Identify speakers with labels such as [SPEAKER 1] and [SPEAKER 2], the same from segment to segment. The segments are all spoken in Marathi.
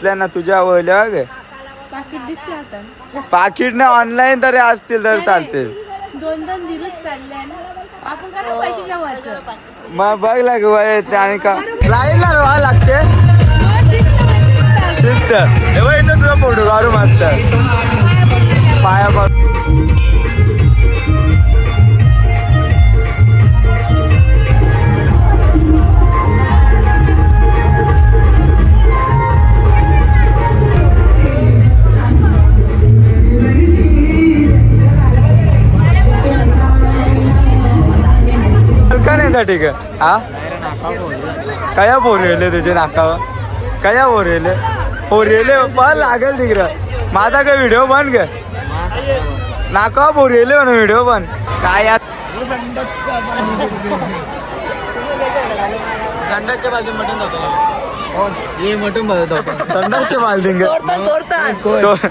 [SPEAKER 1] ना तुझ्या वळल्या गे
[SPEAKER 2] पाकिट दिसते आता.
[SPEAKER 1] पाकिट ना ऑनलाईन तरी असतील तर चालते.
[SPEAKER 2] 2-2 दिवस चालले ना आपण काय पैसे घ्यावायचं.
[SPEAKER 1] मग बघ लाग वय आणि का लाईनला राहा लागते. शिस्त हे बघ इथं तुझा फोटो काढू मस्त पाया पड. ठीक आहे हा कया बोरेले तुझे नाकावर कया बोरेले बोरेले पण लागेल तिकडं माझा काय व्हिडिओ बन ग नाका बोरेले म्हणून व्हिडिओ बन काय
[SPEAKER 3] संडासच्या बाजू मटण होतं
[SPEAKER 1] संडासचे बालदिंग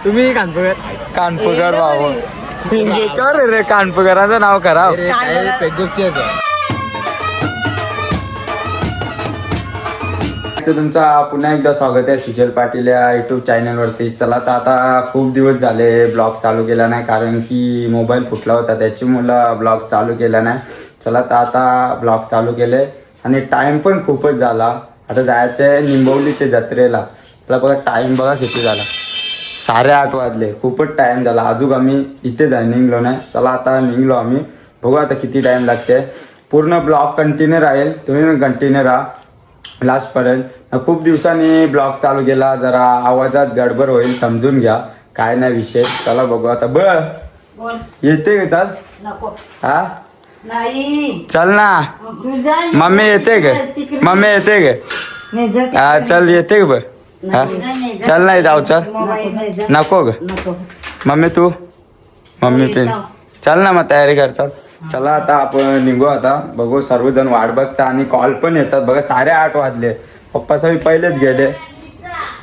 [SPEAKER 3] तुम्ही कानपूर
[SPEAKER 1] कानपूरकर बाबा कर रे कानपूरकरांचं नाव करा. तुमचा पुन्हा एकदा स्वागत आहे सुजल पाटील या युट्यूब चॅनलवरती. चला तर आता खूप दिवस झाले ब्लॉग चालू केला नाही कारण की मोबाईल फुटला होता त्याची मुलं ब्लॉग चालू केला नाही. चला तर आता ब्लॉग चालू केले आणि टाइम पण खूपच झाला. आता जायचं आहे निंबवलीच्या जत्रेला. त्याला बघा टाइम बघा किती झाला 8:30 वाजले. खूपच टाइम झाला अजून आम्ही इथे निघलो नाही. चला आता निघलो आम्ही बघू आता किती टाइम लागते. पूर्ण ब्लॉग कंटिन्यू राहील तुम्ही कंटिन्यू राहा लास्टपर्यंत. खूप दिवसांनी ब्लॉग चालू केला जरा आवाजात गडबड होईल समजून घ्या काय नाही विषय. चला बघू आता येते का चाल हा चल ना मम्मी येते ग मम्मी येते ग हा चल येते ग बर हा चल नाही जाऊ चल नको ग मम्मी तू मम्मी पिन चल ना मग तयारी कर चल. चला आता आपण निघू आता बघू सर्वजण वाट बघता आणि कॉल पण येतात बघा 8:30 वाजले. पप्पा साहेब पहिलेच गेले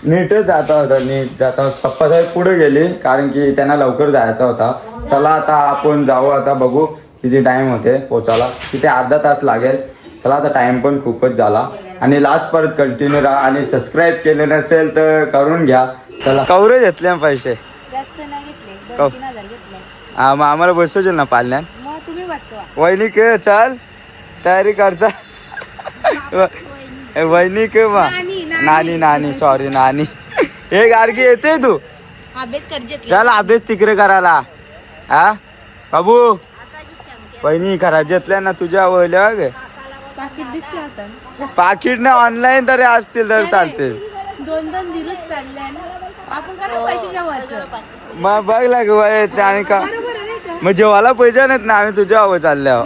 [SPEAKER 1] नीटच जाता होता नीट जाता पप्पा साहेब पुढे गेले कारण की त्यांना लवकर जायचा होता. चला आता आपण जाऊ आता बघू किती टाइम होते पोचायला तिथे अर्धा तास लागेल. चला आता टाइम पण खूपच झाला आणि लास्ट परत कंटिन्यू राहा आणि सबस्क्राईब केले नसेल तर करून घ्या. चला कवरे घेतले पैसे
[SPEAKER 2] जास्त नाही घेतले 2-3 घेतले.
[SPEAKER 1] हा मग आम्हाला बसवशील ना पाल्यान
[SPEAKER 2] मग तुम्ही बसवा
[SPEAKER 1] वहिनी के चाल तयारी करचा वहिनी के वा नानी नानी सॉरी नानी हे गारगी येते तू
[SPEAKER 2] अभ्यास कर
[SPEAKER 1] चल अभ्यास तिकडे करायला हा बाबू वहिनी करा घेतल्या ना तुझ्या वळल्या गे
[SPEAKER 2] पाकिट दिसते आता.
[SPEAKER 1] पाकिट ना ऑनलाईन तरी असतील तर चालते.
[SPEAKER 2] 2-2 दिवस चालले ना आपण काय पैसे घ्यावायचं.
[SPEAKER 1] मग बघ लाग वय आणि का मग जेवायला पैसे नाहीत ना आम्ही तुझ्या हवं चालल्या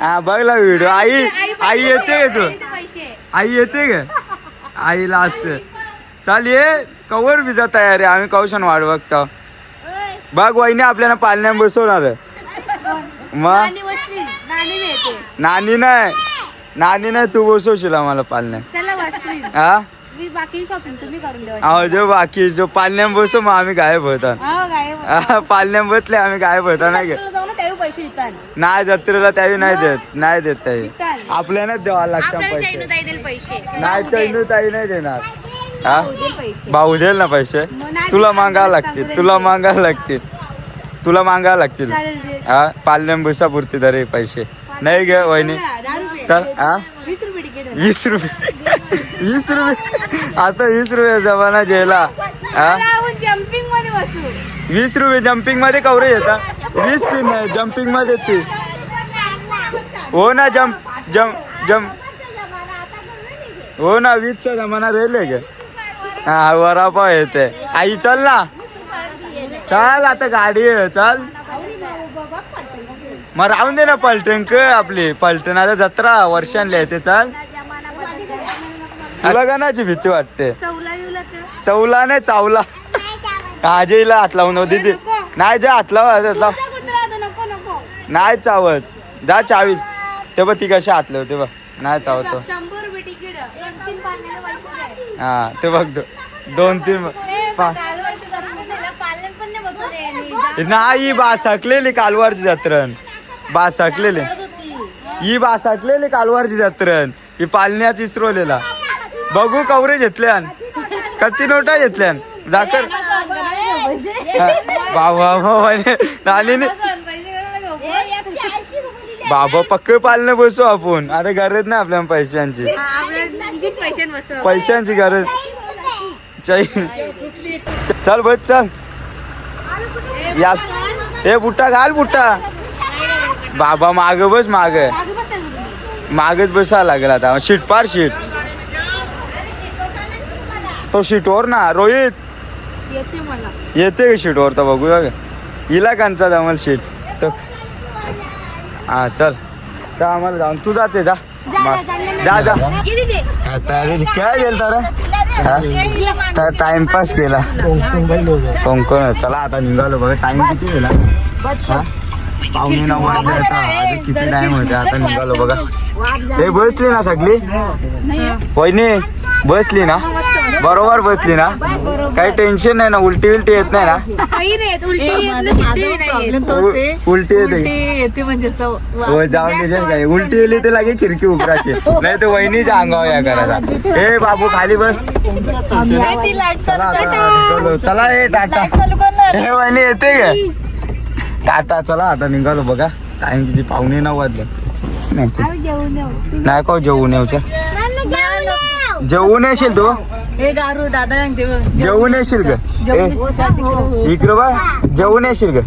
[SPEAKER 1] हा बघ लाग व्हिडिओ आई आई येते का तू आई येते का आईला असते. चाल ये कवर विजा तयारी आम्ही कौशन वाट बघतो. बघ वहिनी आपल्याला पालण्या बसवणार मग नानी नाही तू बसवशील आम्हाला पालण्या हा
[SPEAKER 2] बाकी शॉपिंग तुम्ही करून द्या.
[SPEAKER 1] अहो जो बाकी जो पालण्या बसव मग आम्ही गायब होता पालण्या बसले आम्ही गायब होता नाही गे
[SPEAKER 2] पैसे देतात
[SPEAKER 1] नाही जत्रेला त्यावेळी नाही देत त्यावेळी आपल्यालाच द्यावा लागतं पैसे. नाही चैनू ताई नाही देणार हा भाऊ देईल ना पैसे तुला मागायला लागतील हा पालण्या बसापुरती तरी पैसे नाही गे वहिनी चल हा 20 रुपये आता 20 रुपये जमाना जेला हा 20 रुपये जम्पिंग मध्ये कवरे येतात 20 पिन नाही जम्पिंग मध्ये ती हो ना जम्प हो ना 20चा जमाना रेले ग हा वरापाव येते. आई चल ना चल आता गाडी आहे चल मग राहून दे ना पलटण आपली पलटण आता जत्रा वर्षांनी येते. चल तुला गाण्याची भीती वाटते चौला नाही चावला आजीला हात लावून दीदी नाही जा हात लावा नाही चावत जा 40 ते बघ ती कशी हात लावते बघ नाही चावतो हा ते बघ 2-3 नाही बासकलेली कालवारची जत्रण बासकलेली ही बासकलेली कालवारची जत्रण ही पालण्याची इसरवलेला बघू कवरे घेतल्यान किती नोटा घेतल्यान जाकर नानीने बाबा पक्के पालने बसू आपण अरे गरज नाही आपल्या पैशांची पैशांची गरज चल बस चल या ए बुट्टा घाल बुट्टा बाबा माग बस मागच बसायला लागेल आता शीट पार शीट तो शीटवर ना रोहित येते का शीटवर तर बघूया हिला कांचा जमल शीट तो हा चल तर आम्हाला जाऊन तू जाते जा आता काय गेल तर टाइमपास केला कोण चला आता निघालो बघा टाइम किती गेला 8:45 वाजले आता किती टाइम होता आता निघालो बघा ते बसली ना सगळी वहिनी बसली ना बरोबर बसली ना काही टेन्शन नाही ना उलटी येत नाही ना उलटी येते
[SPEAKER 3] म्हणजे
[SPEAKER 1] जाऊन त्याच्या काय उलटी येली तर लागे खिडकी उघडायची नाही तर वहिनीच्या अंगावर या करायचा ए बाबू खाली बस चला आता निघालो चला ए टाटा हे वहिनी येते का टाटा चला आता निघालो बघा टाइम किती 8:45 वाजले नाही का जेवून येऊच्या जेवून येशील तू
[SPEAKER 3] दादा
[SPEAKER 1] जेवून येशील ग इकडं बा जेवून येशील ग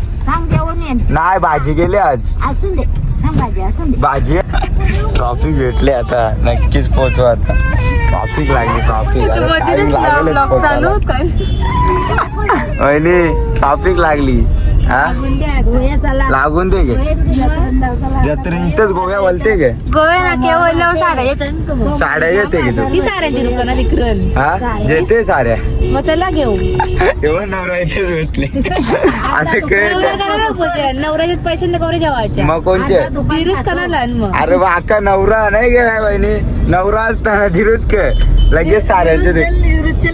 [SPEAKER 1] नाही भाजी गेली आज भाजी ट्रॉफिक भेटले आता नक्कीच पोहोचू आता ट्रॉफिक लागली ट्रॉफिक लागली हा लागून दे गे जत्रे इथंच गोव्या बोलते गे साड्या येते गे तू
[SPEAKER 2] साड्याची दुकानात इकडून
[SPEAKER 1] हा येते साड्या
[SPEAKER 2] मग चला घेऊ
[SPEAKER 1] एवढं नवरा इथेच भेटले आता
[SPEAKER 2] नवऱ्याच्याच पैशांना कवरे जेवायचे
[SPEAKER 1] मग कोणचे
[SPEAKER 2] धीरच कणाला मग
[SPEAKER 1] अरे बाका नवरा नाही गे बहिणी नवरा असताना धीरूच के लगेच साड्याचे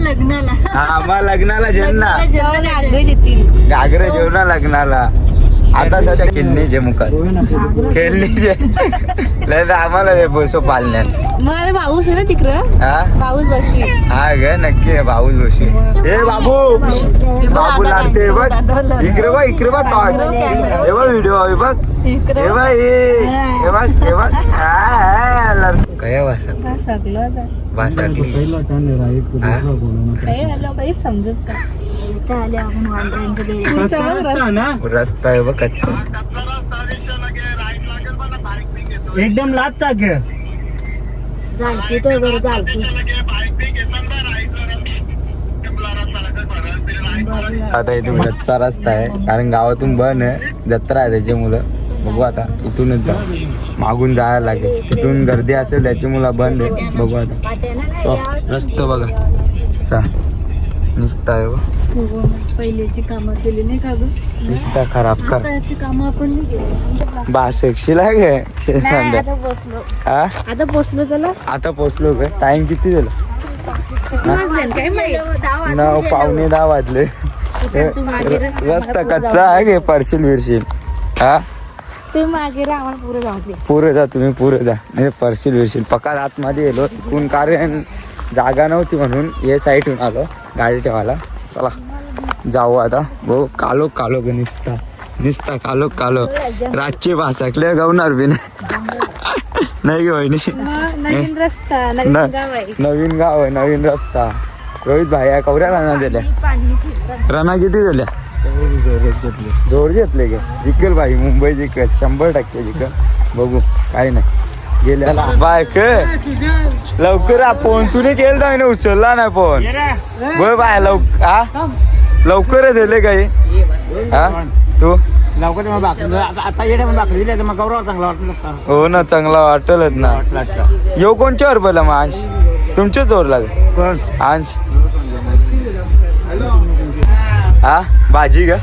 [SPEAKER 3] लग्नाला
[SPEAKER 1] हा मग लग्नाला जेवणा
[SPEAKER 2] आग्रह देतील
[SPEAKER 1] घागरे जेवणा लग्नाला आता सध्या खेळणीचे मुखात खेळणीचे नाही तर आम्हाला बसो पालण्यात
[SPEAKER 2] मग आता पाऊस आहे ना तिकडं
[SPEAKER 1] हा
[SPEAKER 2] पाऊस बसवी
[SPEAKER 1] हा ग नक्की भाऊच बसू ए बाबू लागते बघ इकडे बघ टॉक हे बघ व्हिडिओ हवी बघ हे बघ हे बघ काय काही समजत रस्ता आहे बघ
[SPEAKER 3] एकदम लाच
[SPEAKER 1] आता इथून कच्चा रस्ता आहे कारण गावातून बन आहे जत्रा आहे त्याची मुलं बघू आता इथूनच जा मागून जायला लागेल तिथून गर्दी असेल त्याची मुलं बंद आहे बघू आता रस्ता बघा सा निसता आहे बघ
[SPEAKER 3] पहिल्याची कामं केली नाही का ग
[SPEAKER 1] निसता खराब कर
[SPEAKER 3] कामं आपण नाही केली
[SPEAKER 1] बासक्षी लागे
[SPEAKER 2] आता पोचलो चला
[SPEAKER 1] आता पोचलो ग टाइम किती झालं
[SPEAKER 2] काय माहिती
[SPEAKER 1] 9:15 वाजले रस्ता कच्चा आहे गे पडशील विरशील हा
[SPEAKER 2] ते मागे आम्हाला पुढे जाऊ दे
[SPEAKER 1] पुरे जा तुम्ही पुरे जा नाही पडशील विरशील पक्का आतमध्ये गेलो तिकून कारण जागा नव्हती म्हणून हे साईडहून आलो गाडी ठेवायला चला जाऊ आता भाऊ कालो ग निसता कालो रातचे भासाकले गावणार बी नाही गे वहिनी
[SPEAKER 2] नवीन रस्ता
[SPEAKER 1] नवीन गाव आहे नवीन रस्ता रोहित भाई कवऱ्या राणा दिल्या राणा किती दिल्या जोर घेतले गे जिकल भाई मुंबई जिकल 100% जिकल बघू काही नाही गेल्या बायक लवकर फोन तुने केलं ना उचलला नाही फोन बघ बाय लवकर दिले काही हा तू
[SPEAKER 3] लवकर आता मग गौरव चांगला वाटलं
[SPEAKER 1] हो ना चांगला वाटलच ना यो कोणच्यावर बोला मग अंश तुमच्याच जोर लागे अंश हा भाजी का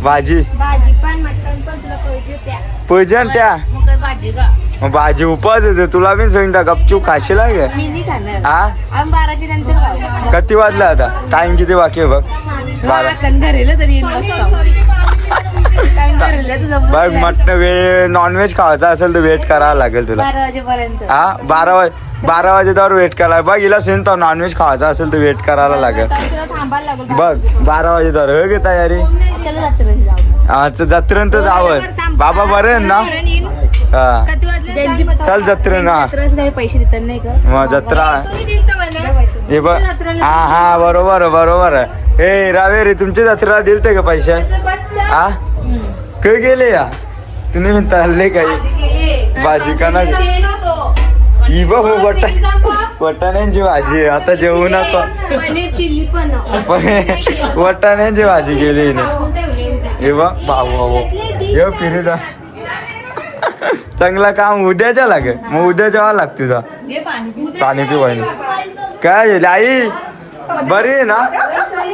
[SPEAKER 1] भाजी
[SPEAKER 2] पण मटण पण तुला
[SPEAKER 1] पूजन त्या
[SPEAKER 2] भाजी का
[SPEAKER 1] भाजी उपास येते तुला बी सांगता गपचूप खाशी लागे
[SPEAKER 2] मी नाही खाणार
[SPEAKER 1] हा
[SPEAKER 2] 12च्या नंतर
[SPEAKER 1] किती वाजला आता टाइम किती बाकी आहे बघ 12
[SPEAKER 2] घरेला तरी
[SPEAKER 1] बघ मटन नॉनव्हेज खायचं असेल तर वेट करायला लागेल तुला
[SPEAKER 2] 12 वाजेपर्यंत.
[SPEAKER 1] हा 12 वाजेवर वेट करायला बघ हिला सेन तर नॉनव्हेज खायचं असेल तर वेट करायला लागेल
[SPEAKER 2] तुला थांबायला लागेल.
[SPEAKER 1] बघ 12 वाजेवर हो गे तयारी
[SPEAKER 2] चला जत्रेला जाऊ.
[SPEAKER 1] अच्छा जत्रेनंत जावं बाबा बरे आहेत ना हा
[SPEAKER 2] किती वाजले सांग बघ.
[SPEAKER 1] चल जत्रेन हा
[SPEAKER 2] जत्रेला काही पैसे देतात नाही का?
[SPEAKER 1] मग जत्रा
[SPEAKER 2] तुम्ही दिलतं म्हणे.
[SPEAKER 1] हे बघ
[SPEAKER 2] जत्रेला
[SPEAKER 1] हा हा बरोबर हे रावे रे तुमच्या जत्रेला दिलते का पैसे
[SPEAKER 2] त्याचं बच्चा.
[SPEAKER 1] हा काय गेले या तुम्ही म्हणता हल्ले काही भाजी का ना
[SPEAKER 2] गेलो तो.
[SPEAKER 1] ही बघ वटाण्यांची भाजी आहे. आता जेवू नका
[SPEAKER 2] पनीर चिल्ली पण.
[SPEAKER 1] वटाण्यांची भाजी केली हिने हे बघ बाबू हे फिरे जा चांगला काम उद्याच्या लागे मग उद्या जेव्हा लागते तुझा पाणी पिवायला काय झालं आई बरी आहे ना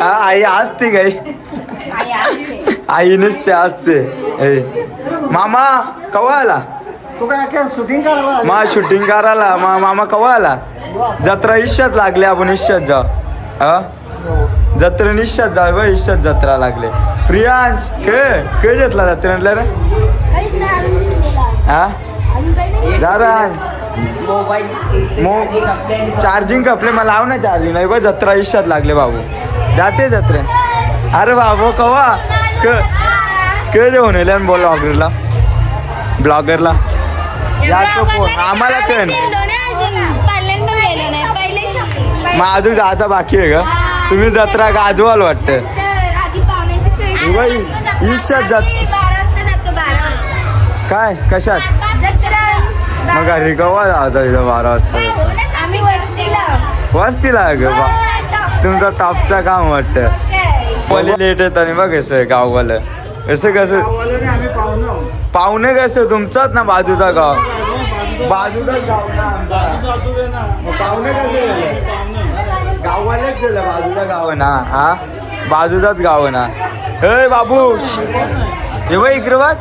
[SPEAKER 1] हा आई असते काही आई नसते असते मामा कवा आला
[SPEAKER 3] तू काय शूटिंग करायला
[SPEAKER 1] मा शूटिंग करायला मामा कवा आला जत्रा इश्यात लागले आपण इश्यात जाऊ हा जत्रा इश्यात जाऊ बा इश्यात जत्रा लागले प्रियांश के घेतला जत्रेला रे हा जरा चार्जिंग कपले मला लाव ना चार्जिंग नाही बा जत्रा इश्यात लागले बाबू जाते जत्रे अरे बाबू कवा के जेवण येले बोल ब्लॉगरला जातो फोन आम्हाला कळ मग अजून जायचा बाकी आहे का तुम्ही जत्रा गाजवाल वाटतं इश्यात जात काय कशात मग घरी कवा जायचा इथं 12 वाजता वस्तीला ग बा तुमचा टॉपचा काम वाटतं पहिले लेट येत आणि बघ कसं गाववालं असं कसं पाहुणे कसं तुमचाच ना बाजूचा गाव बाजूचाच गाव ना आमचा पाहुणे कसे गाववालेच झालं बाजूचा गाव आहे ना हा बाजूचाच गाव आहे ना हे बाबू हे बघ इकडे बघ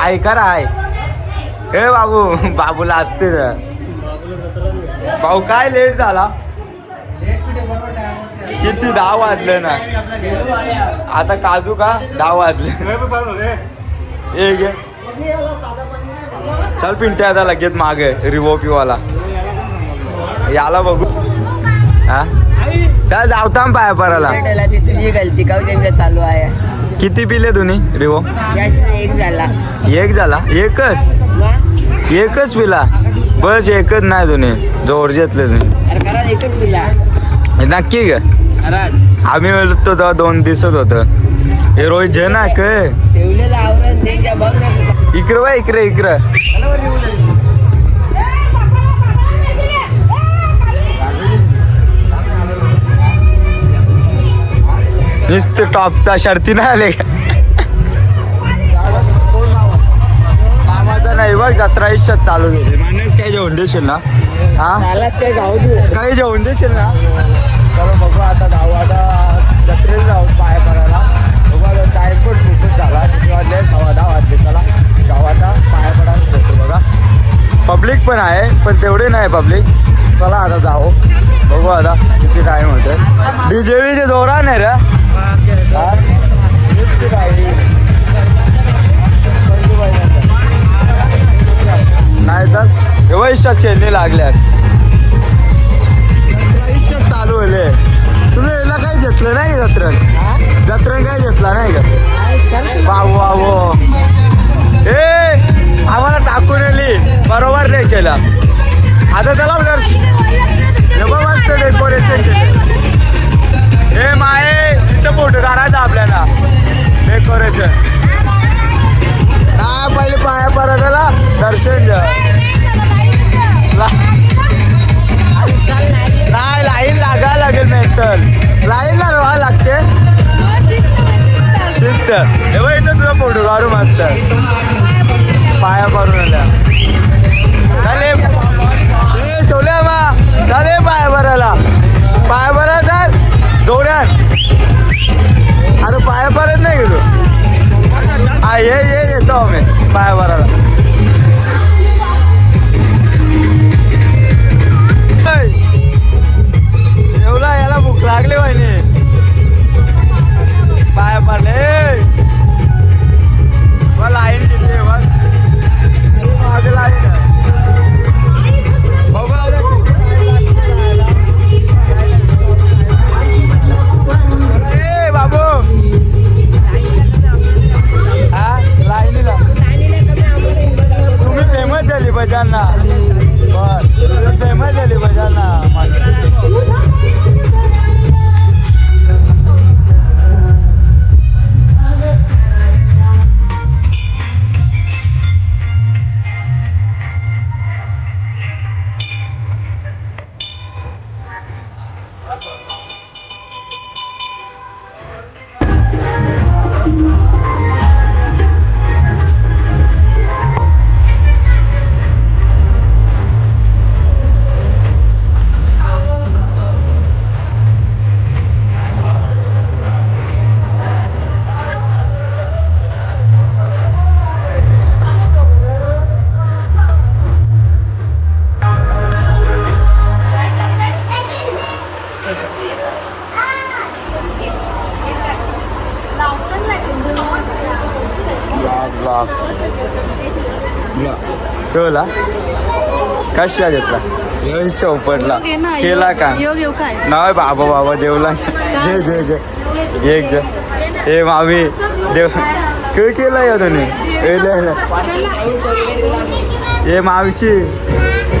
[SPEAKER 1] ऐका रा हे बाबू बाबूला असते भाऊ काय लेट झाला किती 10 वाजले ना आता काजू का 10 वाजले चल पिंट्या आता लगेच मागे रिवो पिवाला याला बघू हा चल जावता पाया पराला
[SPEAKER 4] तुझी गलती का चालू आहे
[SPEAKER 1] किती पिले तुम्ही रिवो
[SPEAKER 4] एक झाला
[SPEAKER 1] एक झाला एकच पिला बस एकच नाही तुम्ही जोर घेतले तुम्ही
[SPEAKER 4] अरे खरा एकच पिला
[SPEAKER 1] नक्की ग
[SPEAKER 4] खरा
[SPEAKER 1] आम्ही बोलतो तेव्हा 2 दिसत होत हे रोहित जे ना काय
[SPEAKER 4] ठेवलेलं आवरण द्यायच्या बघ ना
[SPEAKER 1] इकडं बा इकडे नुसतं टॉपचा शर्ती नाही आले का मामाचा नाही बघ जत्रा इश्यात चालू गेले माणूस काही जेवण देशील ना हा
[SPEAKER 4] त्यालाच काय गाव
[SPEAKER 1] काही जेवण देशील ना चलो बघू आता जाऊ आता जत्रेला जाऊ पाय पडायला बघू आता टाईम पण खूपच झाला 10 वाजले चला जाऊ आता पाय पडायला भेटू बघा पब्लिक पण आहे पण तेवढे नाही पब्लिक चला आता जाऊ बघू आता किती टाइम होते डीजे जोरा नाही रे नाही तर एवढ्या इच्छा शेडणी लागल्यात चालू होले तुम्ही याला काही घेतलं नाही जत्रण काही घेतला नाही का बाबू ए आम्हाला टाकून येली बरोबर नाही केलं आता त्याला मस्त डेकोरेशन केलं हे माये इथं फोटो काढायचा आपल्याला डेकोरेशन नाही पहिले पाया परायला दर्शन घ्या नाही लाईन लागायला लागेल नाही तर लाईनला राहावं लागते शिस्त हे इथं तुझा फोटो काढू मस्त पाया पडून आल्या कळला कशा घेतला पडला केला का नाही बाबा बाबा देवला जे जे जे एक जे हे मावी देव काय केला या तुम्ही हे मावीची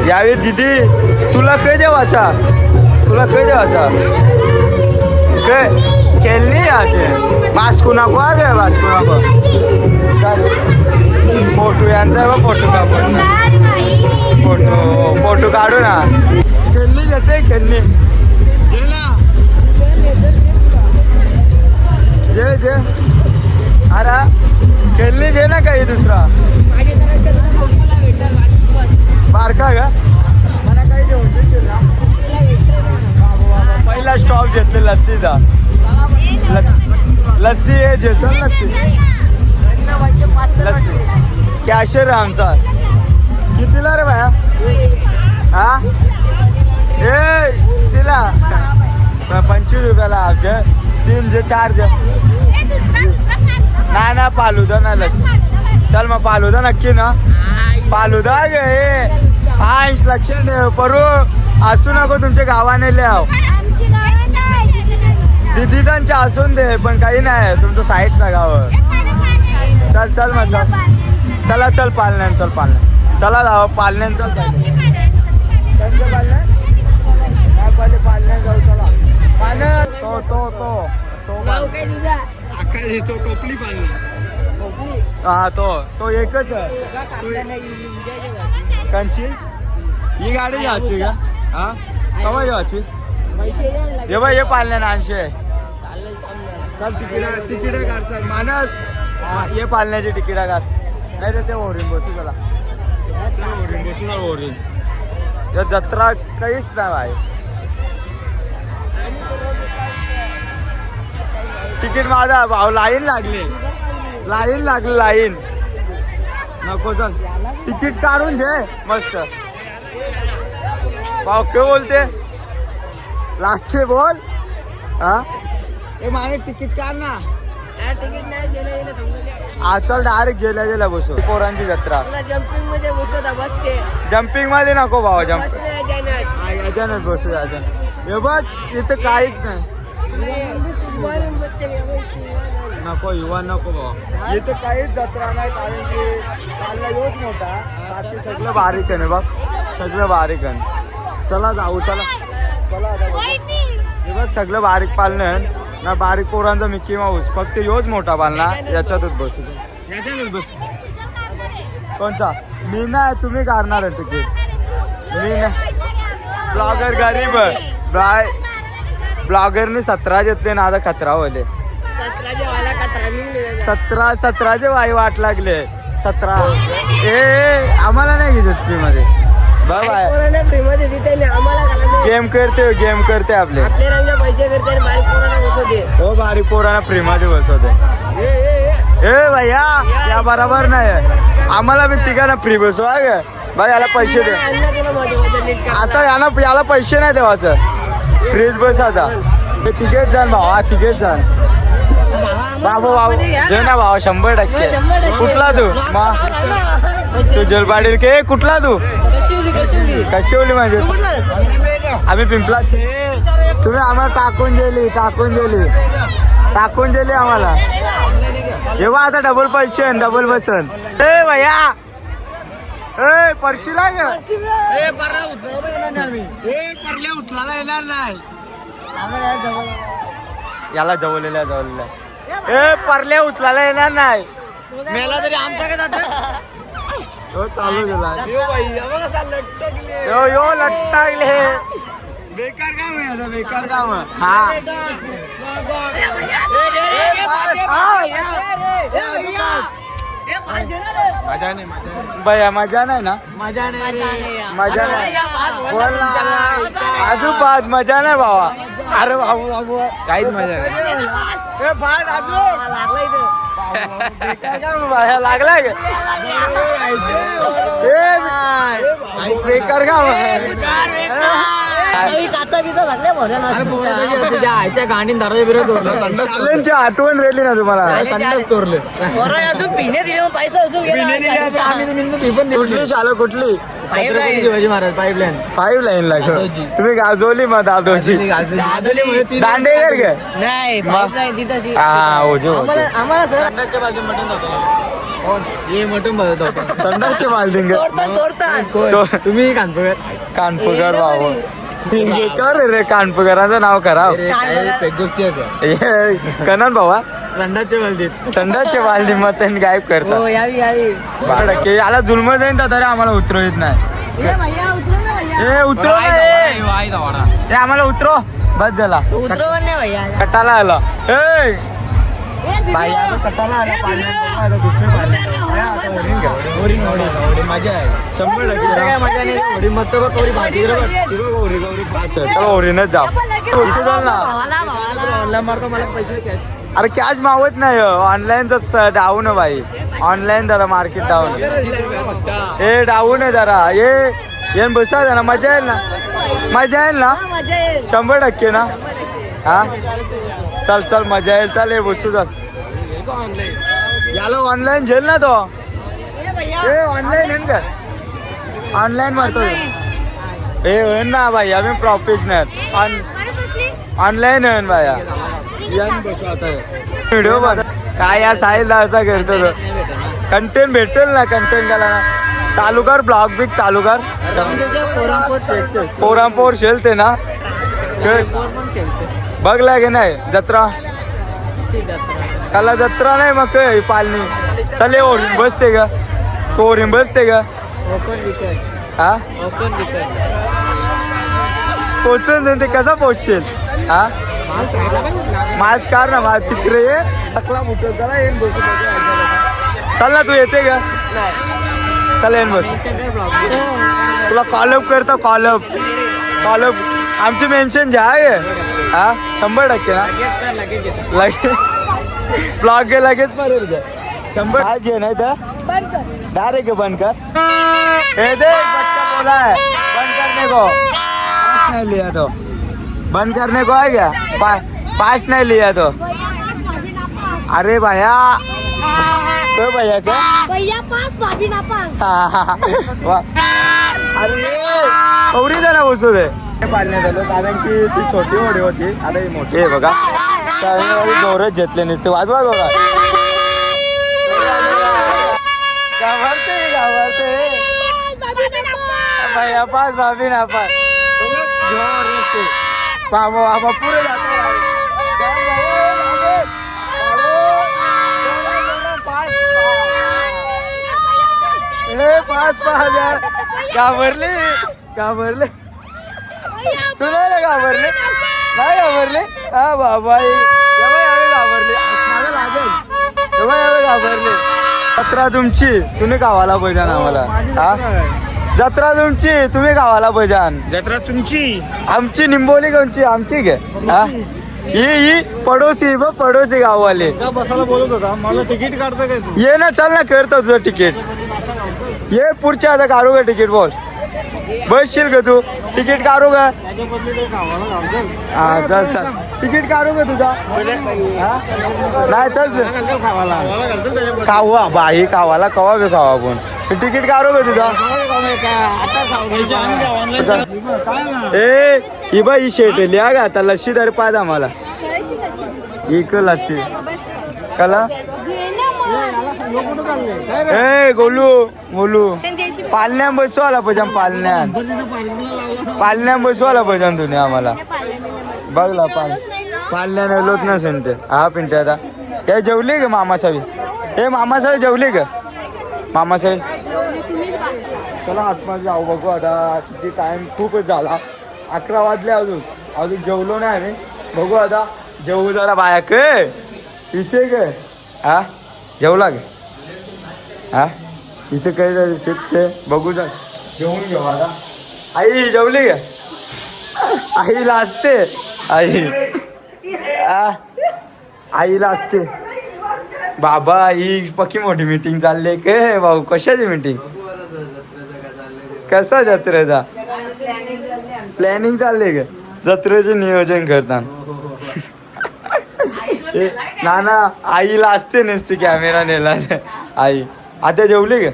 [SPEAKER 1] यावी दीदी तुला काय देवाचा काय खेळली याचे मास्कू नको गे मास्कू नको फोटो यांचा बा फोटो काढून फोटो काढू ना खेळली घेते खेळली जे ना जे अरे खेळली जे ना काही दुसरा बारका का मला काही घेऊन पहिला स्टॉप घेतले लस्सीचा लस्सी हे जे चल लस्सी कॅशर आहे आमचा कितीला रे बाया हा ए तिला 25 रुपयाला आमचे 3 जे 4 जे नाही फालुदा ना लस्सी चल मग फालुदा नक्की ना फालुदा गे हा लक्ष परू असू नको तुमच्या गावाने लिहाव दीदी त्यांच्या असून दे पण काही नाही तुमचं साईडचा गाव चल मग चला चल पालण्यान चला जाऊ पालण्यान चल त्यांच्या पालण्यान जाऊ चला पालण्या तो कोपली पालण्या हा तो एकच आहे कंची ही गाडी घ्यायची का हा कवा घ्यायची ये बाई ये पालण्यान 80 आहे चल तिकीट काढ चल मानस ये पालण्याची तिकीट काढ नाही तर ते ओरीन बसू चला चल ओरीन बसू चल ओरीन या जत्रा काहीच नाही बाई तिकीट माझा भाऊ लाईन लागली नको चल तिकीट काढून घे मस्त भाऊ काय बोलते लास्टचे बोल हा ए माने तिकीट काढ ना
[SPEAKER 4] तिकीट नाही गेलं समजलं
[SPEAKER 1] आज चल डायरेक्ट जेला बसू पोरांची जत्रा
[SPEAKER 4] जम्पिंग मध्ये बसवता बसते
[SPEAKER 1] जम्पिंग मध्ये नको भाऊ
[SPEAKER 4] बसले
[SPEAKER 1] अचानक बसू हे बघ इथं काहीच नाही नको युवा नको भाऊ इथं काहीच जत्रा नाही कारण की पालना योच मोठा बाकी सगळं बारीक आहे बघ सगळं बारीक आहे चला जाऊ चला हे बघ सगळं बारीक पालणं ना बारीक पोरांचा मिक्की माऊस फक्त योच मोठा पालना याच्यातच बसू याच्यातच बसू कोणचा मी नाही तुम्ही काढणार आहे तिकीट मी नाही ब्लॉगर गरीब ब्लॉगरने 17 घेतले ना आता 17 होले 17चे वाई वाट लागले 17 ए आम्हाला नाही घेत फ्री मध्ये बाय
[SPEAKER 4] फ्री मध्ये तिथे आम्हाला
[SPEAKER 1] गेम करते आपले
[SPEAKER 4] पैसे करते बारीक पोरांना बसवते
[SPEAKER 1] हो बारीक पोरांना फ्री मध्ये बसवते ए भैया या बरोबर नाही आम्हाला मी तिघांना फ्री बसवा ग भाई याला पैसे दे आता याला पैसे नाही देवाचं फ्रीज बस आता हे तिघेच जाण भावा तिघेच जाण बाबू जे ना भावा 100% कुठला तू सुजल पाटील के कुठला तू कशिवली म्हणजे आम्ही पिंपला तुम्ही आम्हाला टाकून गेली आम्हाला येवा आता डबल पैसे डबल बसन ए भैया ए परशीला परल्या उठला येणार नाही याला जवळलेल्या ए परल्या उचलायला येणार नाही मेला तरी आमचा काय जात चालू गेला यो लट्टागले बेकार काम आहे आता, बेकार काम हा भैया मजा नाही ना,
[SPEAKER 3] मजा नाही
[SPEAKER 1] मजा नाही बोल ना अजून पाच मजा नाही भावा. अरे बाबू बाबू काहीच मजा नाही. बेकार काम भाया लागलाय का बेकार काम
[SPEAKER 4] काचा बिचा झाल्या भरल्या
[SPEAKER 3] तुझ्या आईच्या गांडीत दरवाजा बिरत
[SPEAKER 1] सगळ्यांची आठवण राहिली ना तुम्हाला.
[SPEAKER 3] संडास तोरले
[SPEAKER 4] अजून पिणे दिले मग पैसा असून
[SPEAKER 1] कुठली शाळा कुठली
[SPEAKER 3] शिवाजी महाराज पाईपलाईन
[SPEAKER 1] 5 लाईन लाग तुम्ही गाजवली मग दादोची दांडेकर गे
[SPEAKER 4] नाही pipeline तिथंची.
[SPEAKER 1] हा ओझे ओझे
[SPEAKER 4] आम्हाला सर
[SPEAKER 3] संडासच्या बाजू मटण होतं. हे मटण बघत होतं.
[SPEAKER 1] संडासचे बालदिंग
[SPEAKER 3] तुम्ही कानपूर
[SPEAKER 1] कानपुकर बाबू कर रे कानपुकरांचं नाव करा
[SPEAKER 3] गोष्टी होत्या
[SPEAKER 1] कनन भावा.
[SPEAKER 3] संडासच्या बालदीत
[SPEAKER 1] संडासचे बालदी मग त्यांनी गायब करतात.
[SPEAKER 4] यावी यावी
[SPEAKER 1] 12% याला जुलम जाईन तर तरी आम्हाला उतरव येत नाही.
[SPEAKER 2] भैया उतरू ना भैया.
[SPEAKER 1] हे उतरव हे आम्हाला उतरव बस झाला
[SPEAKER 4] उतरवण नाही भैया.
[SPEAKER 1] कटाला आला ए बाई
[SPEAKER 2] धीरे.
[SPEAKER 1] आलो कटाला आला पाण्यात दुसरे
[SPEAKER 3] मजा आहे
[SPEAKER 1] 100%
[SPEAKER 3] काय मजा नाही थोडी मस्त बघ कवडी भाजी
[SPEAKER 1] चला ओरीनच जाऊ पैसे जाऊ ना.
[SPEAKER 4] भावाला भावाला
[SPEAKER 3] ऑनलाईन मारतो मला पैसे कॅश.
[SPEAKER 1] अरे कॅश मावत नाही ऑनलाईनच डाऊन बाई. ऑनलाईन जरा मार्केट डाऊन हे डाऊन आहे जरा ये बसा ना मजा येईल ना मजा येईल ना
[SPEAKER 4] मजा येईल.
[SPEAKER 1] 100% ना हा चल चल मजा येईल. चल हे बसू चल याला ऑनलाईन झेल ना तो ए ऑनलाईन आहे का ऑनलाईन मारतो ए होईन ना भाई आम्ही प्रोफेशनल ऑनलाईन होईन भाया बसू आता व्हिडिओ बघ काय या साहिल दाचा करतो तो कंटेंट भेटेल ना कंटेंट त्याला ना चालू कर ब्लॉग बिग चालू कर पोरांपोर शेलते ना बघ लागे नाही जत्रा काला जत्रा नाही मग काय पालनी चले ओढून बसते का तो ओढून बसते का हा पोचून ते कसा पोचशील हा मास्क काढ ना माझ तिकडे ये टकला मुठं जरा येईन बसू चल ना तू येते का चल येईन बस तुला कॉलअप करतो कॉलअप आमची मेन्शन जे आहे हा 100% ना लगेच ब्लॉग लगेच पडेल का 100 आज आहे नाही तर
[SPEAKER 2] बंद कर.
[SPEAKER 1] डायरेक्ट बंद कर. हे देख बच्चा बोला है बंद करने को पास नहीं लिया तो बंद करने को है क्या पास नहीं लिया तो अरे भैया तो भैया क्या
[SPEAKER 2] भैया पास भाभी ना पास.
[SPEAKER 1] अरे कवरी जरा बसू दे पाळण्यात आलो कारण की ती छोटी होडी होती आता ही मोठी आहे बघा जोरच घेतले नसते वाजवा जोरा घाबरते भैया पास भाभी ना पास बाबा बाबा पुरे घाबरले तुला नाही घाबरले नाही घाबरले हा बाबा घाबरले घाबरले जत्रा तुमची तुम्ही गावाला बजान आम्हाला हा जत्रा तुमची तुम्ही गावाला बजान
[SPEAKER 3] जत्रा तुमची
[SPEAKER 1] आमची निंबोली गावची आमची घे हा ही पडोसी पडोसी गाववाले
[SPEAKER 3] बसायला बोलत होता मला तिकीट काढतं काय तू
[SPEAKER 1] ये ना चल ना करतो तुझं तिकीट ये पुढच्या आता काढू का तिकीट बोल बसशील का तू तिकीट काढू का हा चल चल तिकीट काढू का तुझा नाही चल कावा बाई कावाला कवा बी खावा आपण तिकीट काढू का तुझा ए ही बाई ही शेट लिहा का आता लस्सी तरी पाहिजे आम्हाला
[SPEAKER 2] करायची कशी?
[SPEAKER 1] एक लस्सी
[SPEAKER 2] बस कर.
[SPEAKER 1] कला
[SPEAKER 2] घे ना मग.
[SPEAKER 1] ए गोलू
[SPEAKER 2] त्यांच्याशी
[SPEAKER 1] पालण्यात बसवायला पाहिजे पालण्यात बसवायला पाहिजे तुम्ही आम्हाला बघला पालण्याने लोत नसेल ते हा पिंटे आता हे जेवली का मामासाहेब हे मामासाहेब जेवली का मामासाहेब
[SPEAKER 2] तुम्हीच बाकी.
[SPEAKER 1] चला आतमध्ये जाऊ बघू आता किती टाइम खूपच झाला 11 वाजले अजून जेवलो नाही आम्ही. बघू आता जेवू जरा बाया काय विषय काय हा जेवला गे हा इथे काय विषय ते बघू जा जेवून घेऊ आता. आई जेवली गे आईला असते आईला असते बाबा ही पक्की मोठी मीटिंग चालली काय भाऊ कशाची मीटिंग कसा जत्रेचा प्लॅनिंग चालले का जत्रेचे नियोजन करताना ना आईला असते नसते कॅमेरा नेला आई आता जेवली का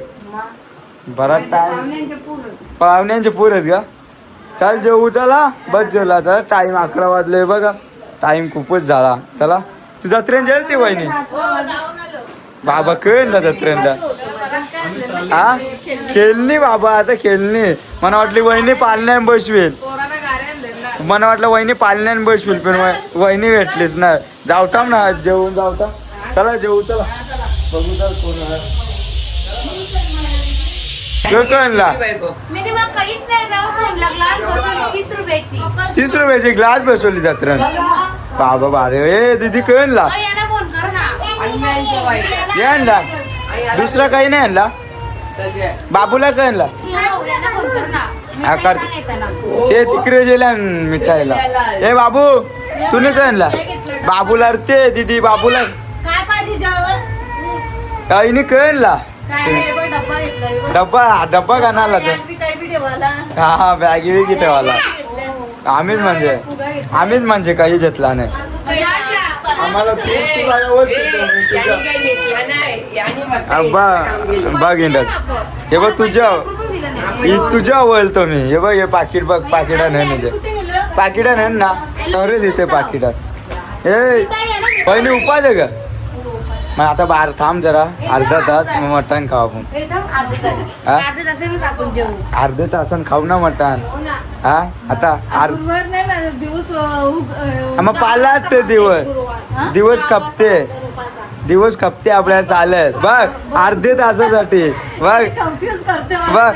[SPEAKER 1] बराच टाइम पाहुण्यांचे पुरेत का चल जेवू चला बस जेवला चला टाइम 11 वाजले बघा टाइम खूपच झाला चला तू जत्रेन जेल ती वहिनी बाबा कळलं जत्रेंदा हा खेळणी बाबा आता खेळणी मला वाटली वहिनी पालण्यान बसवेल मला वाटलं वहिनी पालण्यान बसवेल पण वहिनी भेटलीच ना जावताम ना जेवून जावता चला जेवू चला बघू तर कोण कळला
[SPEAKER 2] मिनिमम काहीच नाही जाऊ फोनला ग्लास बसवली 30 रुपयाची
[SPEAKER 1] 30 रुपयाची ग्लास बसवली जत्रेन बाबा बारे ए दीदी कळला
[SPEAKER 2] यांना फोन कर ना
[SPEAKER 1] ये आणला दुसरा काही नाही आणला बाबूला कळला
[SPEAKER 2] यांना फोन कर ना
[SPEAKER 1] हा कर ते तिकडे गेल्या मिठाईला ए बाबू तुने कळला बाबूला ते दीदी बाबूला
[SPEAKER 4] काय पाहिजे जेवण
[SPEAKER 1] आईने कळला
[SPEAKER 4] काय नाही बघ, डब्बा घेतलाय बघ.
[SPEAKER 1] डब्बा का नाला तर
[SPEAKER 4] बॅग बी काय बी ठेवायला
[SPEAKER 1] हा बॅगी बिगी ठेवाला
[SPEAKER 4] घेतल्या.
[SPEAKER 1] आम्हीच म्हणजे काही घेतला नाही आम्हाला बघ हे बघ तुझ्या वळतो मी हे बघ हे पाकिट बघ पाकिटा नाही म्हणजे
[SPEAKER 4] कुठे गेलं
[SPEAKER 1] पाकिटा नाही ना अरे देते पाकिटात ए पहिली उपास आहे का मग आता बाहेर थांब जरा अर्धा तास मग मटण खाऊ आपण अर्धे तासन खाऊ ना मटण हा आता
[SPEAKER 4] गुरुवार नाही ना, दिवस
[SPEAKER 1] मग पालाच ते दिवस दिवस खपते आपल्याला चालत बघ अर्धे तासासाठी बघ
[SPEAKER 4] कन्फ्युज करते
[SPEAKER 1] बघ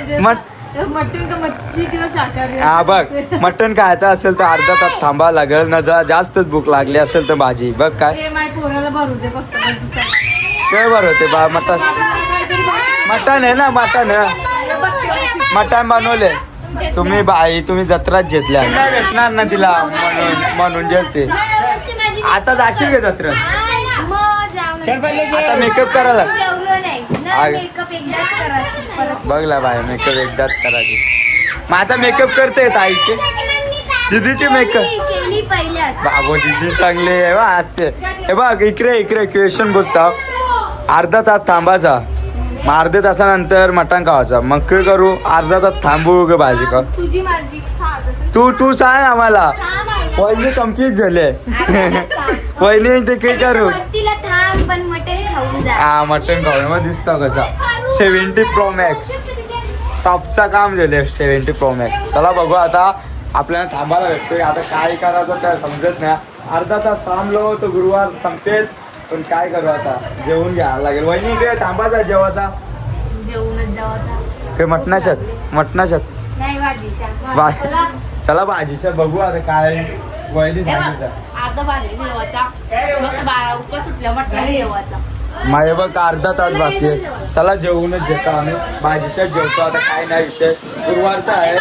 [SPEAKER 4] मटण का मच्छी किंवा शाकाहारी
[SPEAKER 1] हा बघ मटण खायचं असेल तर अर्धा तास थांबा लागेल ना जरा जास्तच भूक लागली असेल तर भाजी बघ काय
[SPEAKER 4] हे माय पोराला भरू दे फक्त
[SPEAKER 1] काय बरं होते बा मटण आहे ना मटण बनवले तुम्ही जत्रात घेतल्या नाही भेटणार ना तिला म्हणून जेवते आता जाशील का जत्रा आता मेकअप करायला बघला बाय मेकअप एकदाच करायची मग आता मेकअप करते आईचे दीदीचे मेकअप बाबो दीदी चांगले आहे बा असते हे बघ इकडे क्वेश्चन बोलता अर्धा तास थांबायचा मग अर्ध्या तासानंतर मटण खावायचा मग काय करू अर्धा तास थांबू ग भाजी का
[SPEAKER 2] तुझी मर्जी
[SPEAKER 1] तू सांग आम्हाला वहिनी कम्प्लीट झाले वहिनी ते काय करू हा मटण खाऊ मग दिसतो कसा 70 Pro Max टॉपचा काम झाले 70 Pro Max चला बघू आता आपल्याला थांबायला भेटतोय आता काय करायचं त्या समजत नाही अर्धा तास थांबलो तर गुरुवार संपेल पण काय करू आता जेवून घ्यायला लागेल वहिनी इकडे थांबायचा जेवायचा
[SPEAKER 2] जेवूनच जावाचा
[SPEAKER 1] ते मटणाशात
[SPEAKER 2] नाही भाजीशा
[SPEAKER 1] बा चला भाजीशात बघू आता काय वहिनी सांगितलं
[SPEAKER 2] अर्धा भाजी जेवायचा मग 12 उपवास सुटल्या म्हटलं जेवायचा
[SPEAKER 1] माझे बघ अर्धा तास बाकी आहे चला जेवूनच घेतो आम्ही भाजीशात जेवतो आता काय नाही विषय गुरुवारचा आहे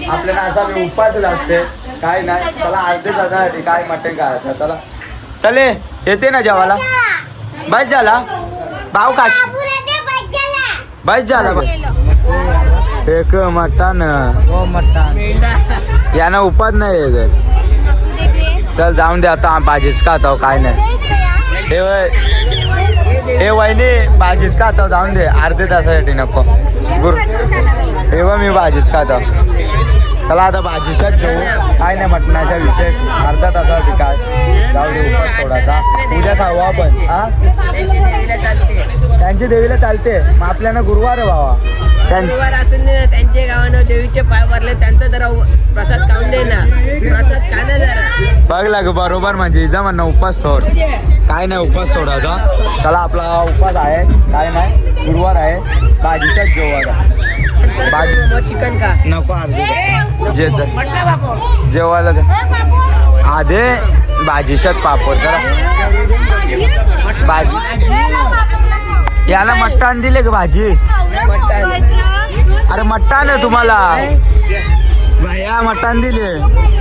[SPEAKER 1] आपल्याला असा उपासच असते काय नाही चला अर्धे तासासाठी काय मटण खायचं चला चले येते ना जेवायला बस झाला भाऊ का बस झाला एक मटण यानं उपास नाही आहे चल जाऊन दे आता भाजीच खाता काय नाही हे वहिनी भाजीच खाता जाऊन दे अर्धे तासासाठी नको हे मी भाजीच खाता चला आता भाजीशात जेवू काय नाही मटणाचा विशेष अर्धा तासासाठी काय जाऊ दे उपास सोडायचा उद्या खाऊ आपण हा त्यांची देवीला चालते मग आपल्याला गुरुवार आहे बाबा
[SPEAKER 5] गुरुवार असून त्यांच्या गावानं देवीचे पाय भरले त्यांचा जरा प्रसाद खाऊन दे ना प्रसाद खा ना जरा
[SPEAKER 1] बघ लाग बरोबर म्हणजे इजा म्हणणं उपास सोड काय नाही उपास सोडायचा चला आपला उपास आहे काय नाही गुरुवार आहे भाजीचाच जेवू आता भाजी
[SPEAKER 5] चिकन खा
[SPEAKER 1] नको अर्धे जेवायला आधे भाजीशात पापड जरा भाजी याला मट्टान दिले का भाजी अरे मट्टान आहे तुम्हाला भैया मटण दिले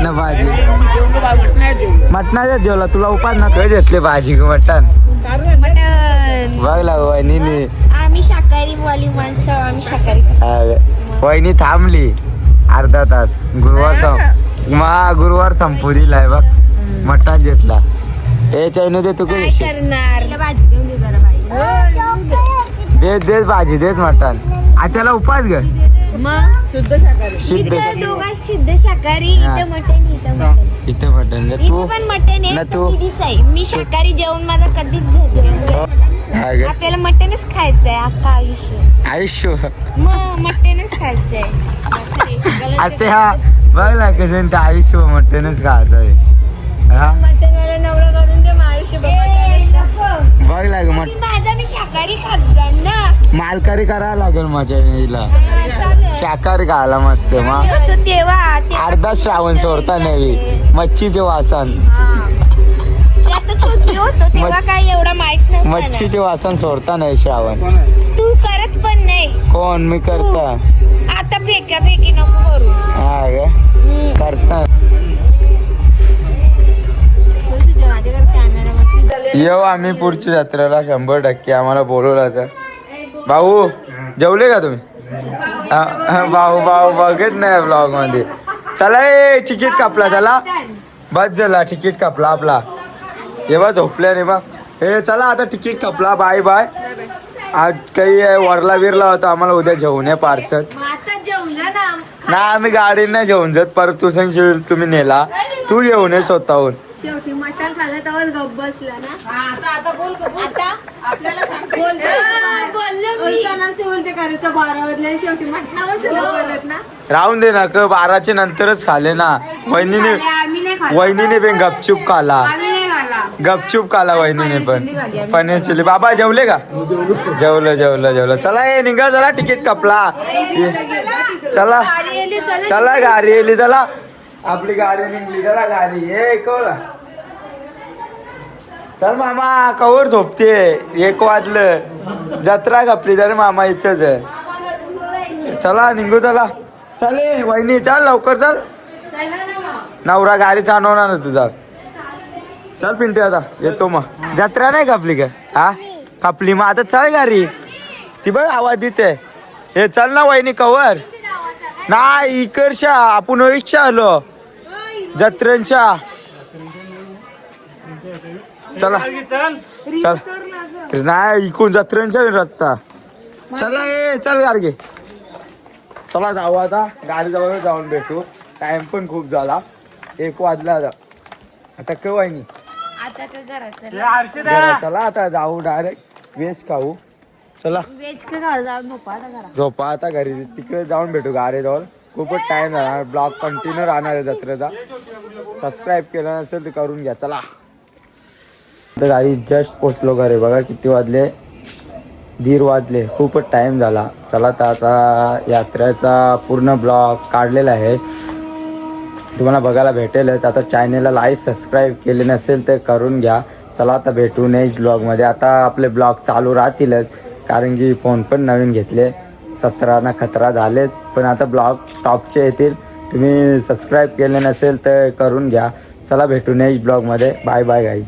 [SPEAKER 1] ना भाजी मटणाच्या जेवला तुला उपास ना कधी घेतले भाजी मटण बघ लाग वहिनी
[SPEAKER 2] आम्ही शाकाहारी वाली माणसं आम्ही शाकाहारी
[SPEAKER 1] वहिनी थांबली अर्धा तास गुरुवार संपू दिलाय बघ मटण घेतला हे चायनो दे तू
[SPEAKER 2] काय करणार भाजी देऊन दे जरा बाई
[SPEAKER 1] देत भाजी देत मटण आ त्याला उपास घे
[SPEAKER 2] मग
[SPEAKER 4] शुद्ध शाकाहारी
[SPEAKER 1] शुद्ध
[SPEAKER 2] इथं दोघं शुद्ध शाकाहारी इथं मटण
[SPEAKER 1] इथे मटण
[SPEAKER 2] इथं
[SPEAKER 1] तू
[SPEAKER 2] पण मटण
[SPEAKER 1] ना
[SPEAKER 2] आहे
[SPEAKER 1] तू.
[SPEAKER 2] पण दीदीच आहे मी शाकाहारी जेवण माझं कधीच झालं आपल्याला मटणच खायचंय अख्खा आयुष्य
[SPEAKER 1] आयुष्य
[SPEAKER 2] मग मटणच खायचंय
[SPEAKER 1] आता हा बघ ना कसं ते आयुष्य मटणच खायचंय हा
[SPEAKER 2] मटणवाला नवरा करून दे मग आयुष्य
[SPEAKER 1] बघ लाग मट
[SPEAKER 2] माझा मी शाकाहारी खात जाईन ना
[SPEAKER 1] मालकारी करायला लागेल माझ्या हिला
[SPEAKER 2] चालेल.
[SPEAKER 1] शाकाहारी खायला मस्त मग
[SPEAKER 2] होतो तेव्हा
[SPEAKER 1] अर्धा श्रावण सोडता नवी मच्छीचे वासन
[SPEAKER 2] आता छोटी होतो तेव्हा काय एवढा माहित नव्हतं ना.
[SPEAKER 1] मच्छीचे वासन सोडता नाही श्रावण
[SPEAKER 2] तू करत पण नाही
[SPEAKER 1] कोण मी करता
[SPEAKER 2] आता फेकी नको करू
[SPEAKER 1] हा ग करता येऊ आम्ही पुढच्या जत्रेला 100% आम्हाला बोलवलं तर भाऊ जेवले का तुम्ही भाऊ बघत नाही ब्लॉग मध्ये चला ए तिकीट कापला चला बस झाला तिकीट कापला आपला हे बा झोपल्या रे बा हे चला आता तिकीट कापला बाय बाय आज काही वरला बिरला होता आम्हाला उद्या जेवण आहे पार्सल
[SPEAKER 2] आता जेवण ना
[SPEAKER 1] ना आम्ही गाडी नाही जेवण जात परत तू सांगशील तुम्ही नेला तू जेवण आहे स्वतःहून
[SPEAKER 2] शेवटी मटण खाल्लं तेव्हाच गप बसला ना
[SPEAKER 4] आता बोल
[SPEAKER 2] आता
[SPEAKER 4] आपल्याला सांगते
[SPEAKER 2] बोललो मी बोलते करायचं 12 वाजले शेवटी मटणावरच परत ना
[SPEAKER 1] राहून दे ना क 12च्या नंतरच खाले ना वहिनीने
[SPEAKER 2] आम्ही नाही खाल्लं
[SPEAKER 1] वहिनीने पण गपचूप खाला
[SPEAKER 2] आम्ही नाही खाल्ला
[SPEAKER 1] गपचूप खाला वहिनीने पण पनीर चिल्ली बाबा जेवले का जेवलं चला ये निघा चला तिकीट कापला चला चला गाडी येली चला आपली गाडी निघली चला गाडी ये कोला चल मामा कवर झोपते 1 वाजलं जत्रा कापली तर मामा इथंच आहे चला निघू चला चले वहिनी चल लवकर चल नवरा गाडी चालवणार ना तुझा चल पिंटे आता येतो मग जत्रा नाही कापली का हा कापली मग आता चल गाडी ती बघ आवाज देते हे चल ना वहिनी कवर नाही इकडच्या आपण ओईच्या आलो जत्रेच्या चला चल नाही इकून जत्रेच्या रस्ता चला ए चल गाडगे चला जाऊ आता गाडी जवळ जाऊन भेटू टाइम पण खूप झाला 1 वाजला आता केव्हा नाही
[SPEAKER 2] आता काय करायचं
[SPEAKER 1] चला आता जाऊ डायरेक्ट वेज खाऊ चला
[SPEAKER 2] वेज का घाल जाऊन घरा
[SPEAKER 1] झोपा आता घरी तिकडे जाऊन भेटू गाडीजवळ खूपच टाइम झाला ब्लॉग कंटिन्यू राहणार आहे जत्रेचा सबस्क्राईब केलं नसेल तर करून घ्या चला तर गाडी जस्ट पोचलो घरी बघा किती वाजले 1:30 वाजले खूपच टाइम झाला चला तर आता यात्रेचा पूर्ण ब्लॉग काढलेला आहे तुम्हाला बघायला भेटेलच आता चॅनेलला लाईक सबस्क्राईब केले नसेल तर करून घ्या चला आता भेटू नेक्स्ट ब्लॉगमध्ये आता आपले ब्लॉग चालू राहतीलच कारण की फोन पण नवीन घेतले 17 ना 17 झालेच पण आता ब्लॉग टॉपचे येतील तुम्ही सबस्क्राईब केले नसेल तर करून घ्या चला भेटू नेक्स्ट ब्लॉगमध्ये बाय बाय गाईज